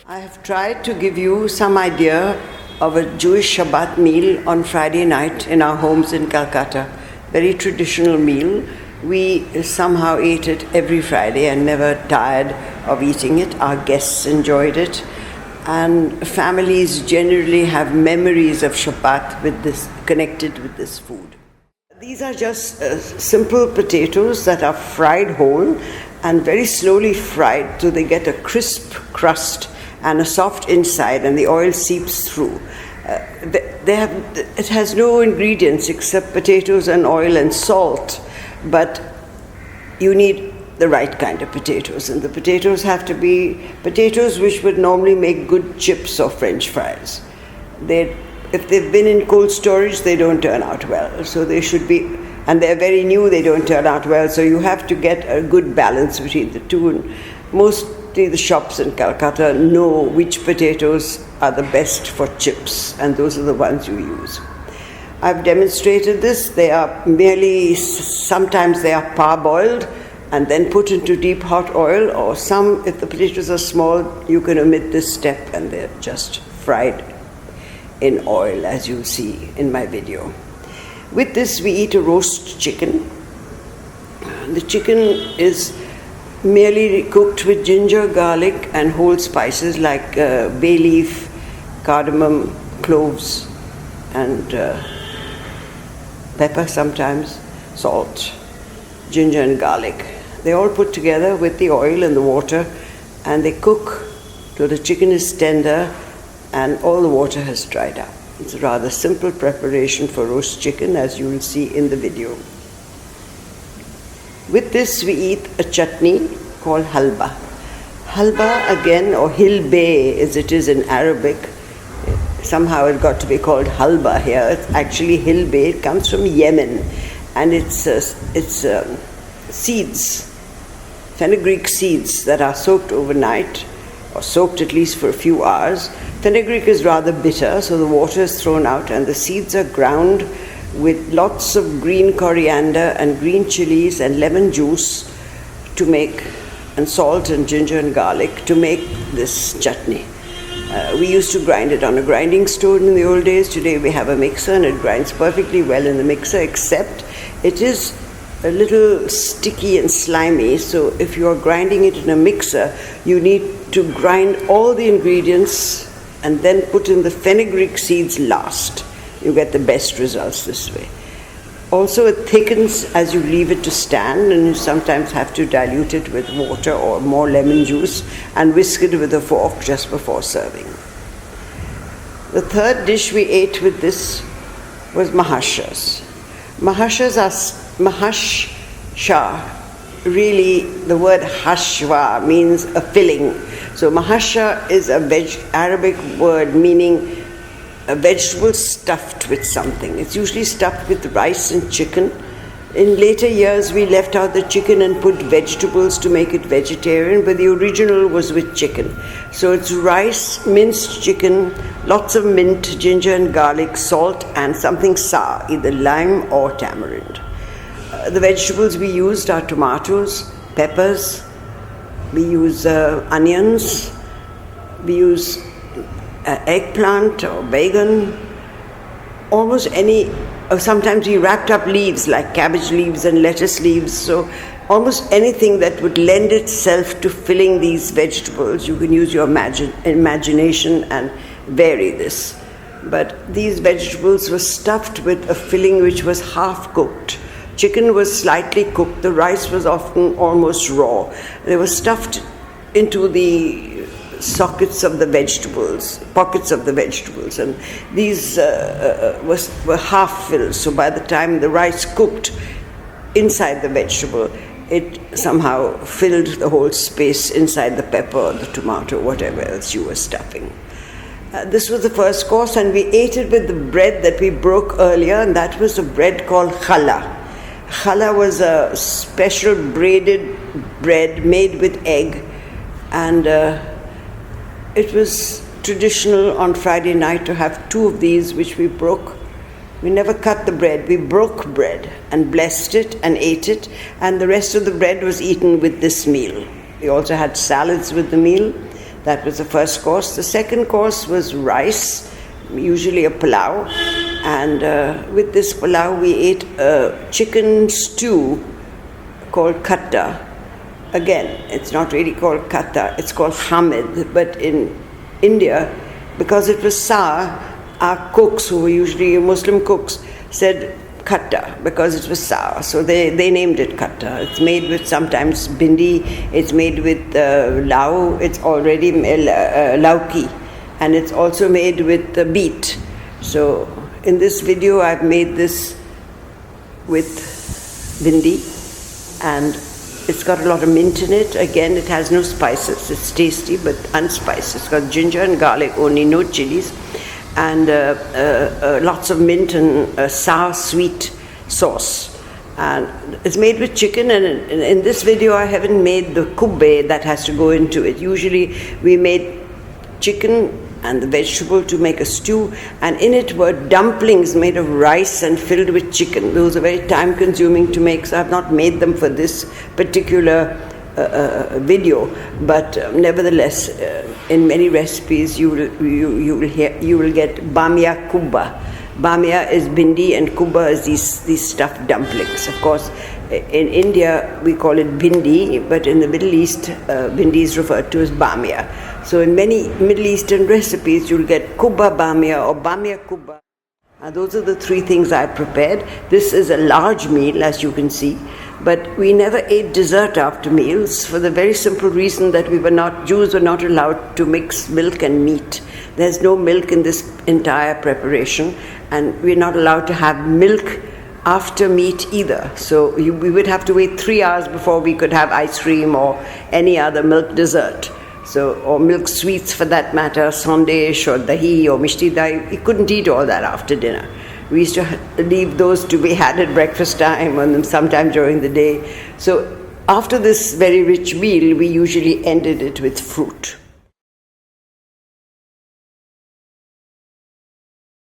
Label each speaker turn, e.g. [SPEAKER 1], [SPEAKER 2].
[SPEAKER 1] I have tried to give you some idea of a Jewish Shabbat meal on Friday night in our homes in Calcutta. Very traditional meal. We somehow ate it every Friday and never tired of eating it. Our guests enjoyed it. And families generally have memories of Shabbat with this, connected with this food. These are just simple potatoes that are fried whole and very slowly fried so they get a crisp crust and a soft inside, and the oil seeps through. It has no ingredients except potatoes and oil and salt, but you need the right kind of potatoes, and the potatoes have to be potatoes which would normally make good chips or French fries. If they've been in cold storage, they don't turn out well. So they should be, and they're very new, they don't turn out well. So you have to get a good balance between the two. And mostly the shops in Calcutta know which potatoes are the best for chips, and those are the ones you use. I've demonstrated this. They are sometimes they are parboiled and then put into deep hot oil, or some, if the potatoes are small, you can omit this step and they're just fried in oil, as you see in my video. With this, we eat a roast chicken. The chicken is merely cooked with ginger, garlic, and whole spices like bay leaf, cardamom, cloves, and pepper sometimes, salt, ginger and garlic. They all put together with the oil and the water, and they cook till the chicken is tender and all the water has dried up. It's a rather simple preparation for roast chicken, as you will see in the video. With this, we eat a chutney called Halva. Halva, again, or hilbe as it is in Arabic. Somehow it got to be called Halva here. It's actually hilbe. It comes from Yemen, and it's seeds, fenugreek seeds that are soaked overnight, or soaked at least for a few hours. Fenugreek is rather bitter, so the water is thrown out and the seeds are ground with lots of green coriander and green chilies and lemon juice to make, and salt and ginger and garlic to make this chutney. We used to grind it on a grinding stone in the old days. Today we have a mixer and it grinds perfectly well in the mixer, except it is a little sticky and slimy, so if you are grinding it in a mixer, you need to grind all the ingredients and then put in the fenugreek seeds last. You get the best results this way. Also, it thickens as you leave it to stand, and you sometimes have to dilute it with water or more lemon juice and whisk it with a fork just before serving. The third dish we ate with this was mahashas. Mahashas are mahasha. Really, the word hashwa means a filling. So mahasha is a Arabic word meaning a vegetable stuffed with something. It's usually stuffed with rice and chicken. In later years, we left out the chicken and put vegetables to make it vegetarian, but the original was with chicken. So it's rice, minced chicken, lots of mint, ginger and garlic, salt, and something sour, either lime or tamarind. The vegetables we used are tomatoes, peppers, we use onions, we use eggplant or bacon, almost any. Sometimes we wrapped up leaves like cabbage leaves and lettuce leaves, so almost anything that would lend itself to filling these vegetables. You can use your imagination and vary this. But these vegetables were stuffed with a filling which was half cooked. Chicken was slightly cooked, the rice was often almost raw. They were stuffed into the pockets of the vegetables, and these were half filled. So by the time the rice cooked inside the vegetable, it somehow filled the whole space inside the pepper or the tomato, whatever else you were stuffing. This was the first course, and we ate it with the bread that we broke earlier, and that was a bread called challah. Challah was a special braided bread made with egg, and it was traditional on Friday night to have two of these, which we broke. We never cut the bread, we broke bread and blessed it and ate it, and the rest of the bread was eaten with this meal. We also had salads with the meal. That was the first course. The second course was rice, usually a pulao. And with this pulao, we ate a chicken stew called katta. Again, it's not really called katta, it's called hamid. But in India, because it was sour, our cooks, who were usually Muslim cooks, said katta because it was sour. So they named it katta. It's made with sometimes bindi, it's made with lau, it's already lauki, and it's also made with beet. So in this video I've made this with bindi, and it's got a lot of mint in it. Again, it has no spices. It's tasty but unspiced. It's got ginger and garlic only, no chilies, and lots of mint and sour sweet sauce. And it's made with chicken, and in this video I haven't made the kubbe that has to go into it. Usually we made chicken and the vegetable to make a stew, and in it were dumplings made of rice and filled with chicken. Those are very time consuming to make, so I've not made them for this particular video, but nevertheless, in many recipes you will get bamia kubba. Bamia is bindi and kubba is these stuffed dumplings. Of course, in India we call it bindi, but in the Middle East bindi is referred to as bamia. So in many Middle Eastern recipes you'll get kubba bamia or bamia kubba. Those are the three things I prepared. This is a large meal, as you can see, but we never ate dessert after meals for the very simple reason that Jews were not allowed to mix milk and meat. There's no milk in this entire preparation, and we're not allowed to have milk after meat either. So we would have to wait 3 hours before we could have ice cream or any other milk dessert. So, or milk sweets for that matter, sandesh or dahi or mishti dahi. We couldn't eat all that after dinner. We used to leave those to be had at breakfast time and sometime during the day. So after this very rich meal, we usually ended it with fruit.